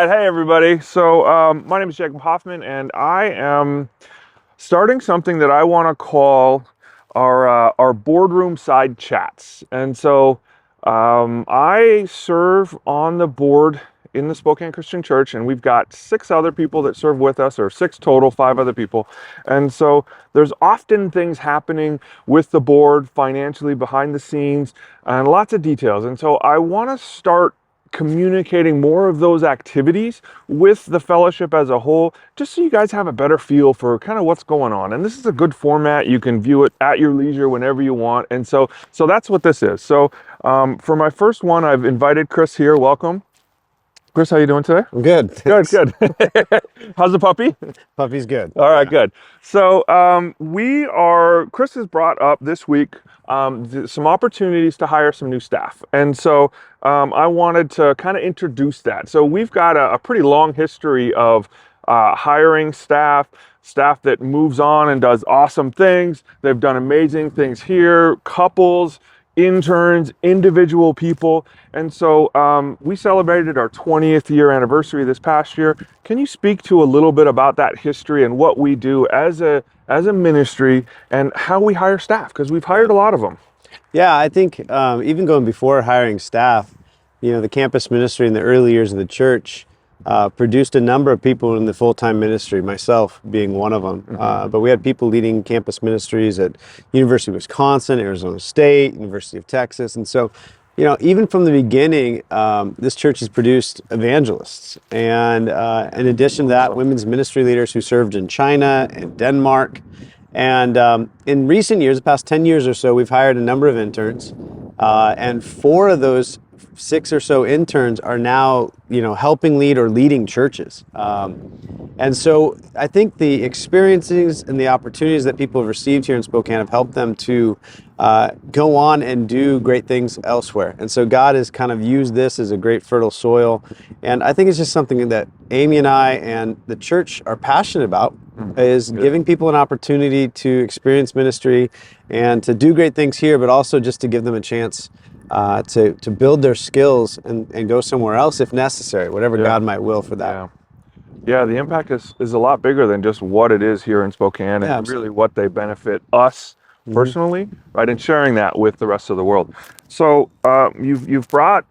right, hey everybody. So my name is Jacob Hoffman, and I am starting something that I want to call our boardroom side chats. And so I serve on the board in the Spokane Christian Church, and we've got 6 other people that serve with us, or 6 total, 5 other people. And so there's often things happening with the board financially behind the scenes and lots of details. And so I want to start communicating more of those activities with the fellowship as a whole, just so you guys have a better feel for kind of what's going on. And this is a good format. You can view it at your leisure whenever you want. And so that's what this is. So for my first one, I've invited Chris here. Welcome. Chris, how you doing today? I'm good. Good, good. How's the puppy? Puppy's good. All right, good. So Chris has brought up this week some opportunities to hire some new staff. And so I wanted to kind of introduce that. So we've got a pretty long history of hiring staff that moves on and does awesome things. They've done amazing things here, couples, interns, individual people. And so we celebrated our 20th year anniversary this past year. Can you speak to a little bit about that history and what we do as a ministry and how we hire staff? Because we've hired a lot of them. Yeah, I think even going before hiring staff, the campus ministry in the early years of the church produced a number of people in the full-time ministry, myself being one of them. Mm-hmm. But we had people leading campus ministries at University of Wisconsin, Arizona State, University of Texas. And so, even from the beginning, this church has produced evangelists. And in addition to that, women's ministry leaders who served in China and Denmark. And in recent years, the past 10 years or so, we've hired a number of interns. And 4 of those 6 or so interns are now, helping lead or leading churches. And so I think the experiences and the opportunities that people have received here in Spokane have helped them to go on and do great things elsewhere. And so God has kind of used this as a great fertile soil. And I think it's just something that Amy and I and the church are passionate about, is giving people an opportunity to experience ministry and to do great things here, but also just to give them a chance to build their skills and go somewhere else if necessary, whatever God might will for that. Yeah, the impact is a lot bigger than just what it is here in Spokane, and really what they benefit us personally, right, and sharing that with the rest of the world. So you've brought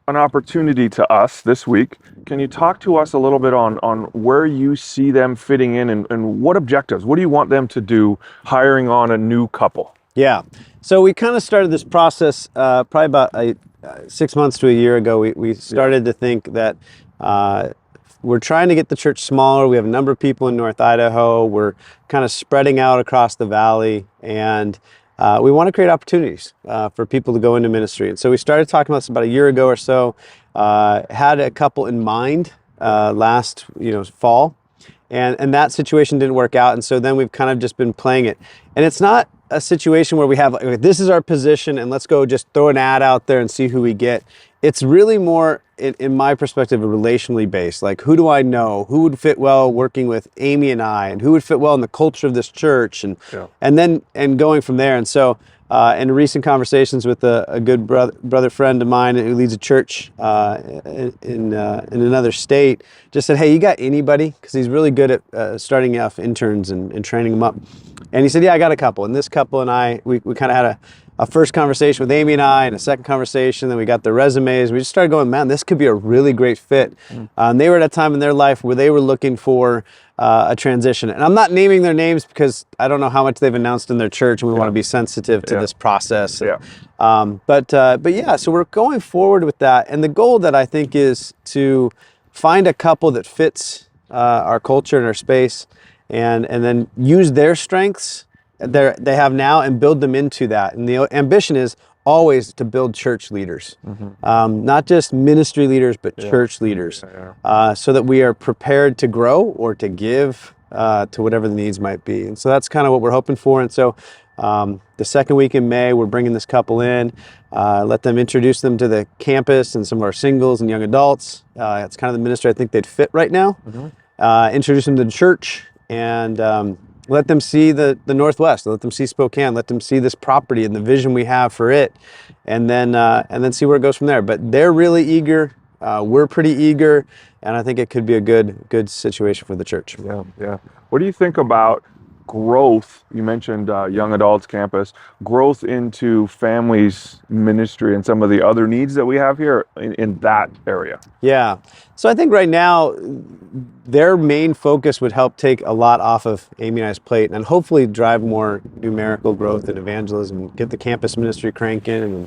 an opportunity to us this week. Can you talk to us a little bit on where you see them fitting in and what objectives? What do you want them to do hiring on a new couple? Yeah. So we kind of started this process probably about 6 months to a year ago. We started to think that we're trying to get the church smaller. We have a number of people in North Idaho. We're kind of spreading out across the valley, and we want to create opportunities for people to go into ministry. And so we started talking about this about a year ago or so. Had a couple in mind last fall, and that situation didn't work out. And so then we've kind of just been playing it. And it's not a situation where we have, like, this is our position and let's go just throw an ad out there and see who we get. It's really more, in my perspective, relationally based. Like, who do I know? Who would fit well working with Amy and I? And who would fit well in the culture of this church? And then going from there. And so in recent conversations with a good brother friend of mine who leads a church in another state, just said, hey, you got anybody? Because he's really good at starting off interns and training them up. And he said, yeah, I got a couple. And this couple and I, we kind of had a first conversation with Amy and I, and a second conversation. Then we got their resumes. We just started going, man, this could be a really great fit. And they were at a time in their life where they were looking for a transition. And I'm not naming their names because I don't know how much they've announced in their church, and we want to be sensitive to this process. But yeah, so we're going forward with that. And the goal that I think is to find a couple that fits our culture and our space, and then use their strengths they have now and build them into that. And the ambition is always to build church leaders, not just ministry leaders, but church leaders, so that we are prepared to grow or to give to whatever the needs might be. And so that's kind of what we're hoping for. And so the second week in May, we're bringing this couple in, let them introduce them to the campus and some of our singles and young adults. It's kind of the ministry I think they'd fit right now. Introduce them to the church, and let them see the Northwest, let them see Spokane, let them see this property and the vision we have for it, and then see where it goes from there. But they're really eager We're pretty eager, and I think it could be a good situation for the church. Yeah, yeah. What do you think about growth? You mentioned young adults campus, growth into families ministry and some of the other needs that we have here in that area. Yeah. So I think right now their main focus would help take a lot off of Amy and I's plate and hopefully drive more numerical growth and evangelism, get the campus ministry cranking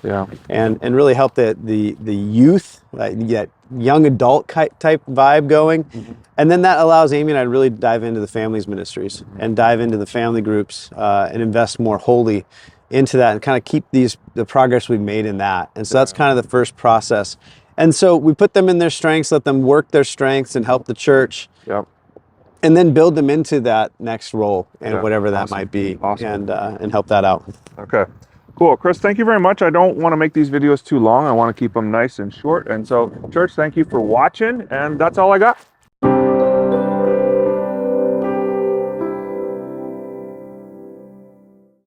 and really help the youth, that young adult type vibe going. And then that allows Amy and I to really dive into the families ministries and dive into the family groups and invest more wholly into that and kind of keep the progress we've made in that. And so that's kind of the first process. And so we put them in their strengths, let them work their strengths and help the church. Yep. And then build them into that next role and whatever that might be, and help that out. Okay, cool. Chris, thank you very much. I don't want to make these videos too long. I want to keep them nice and short. And so, church, thank you for watching. And that's all I got.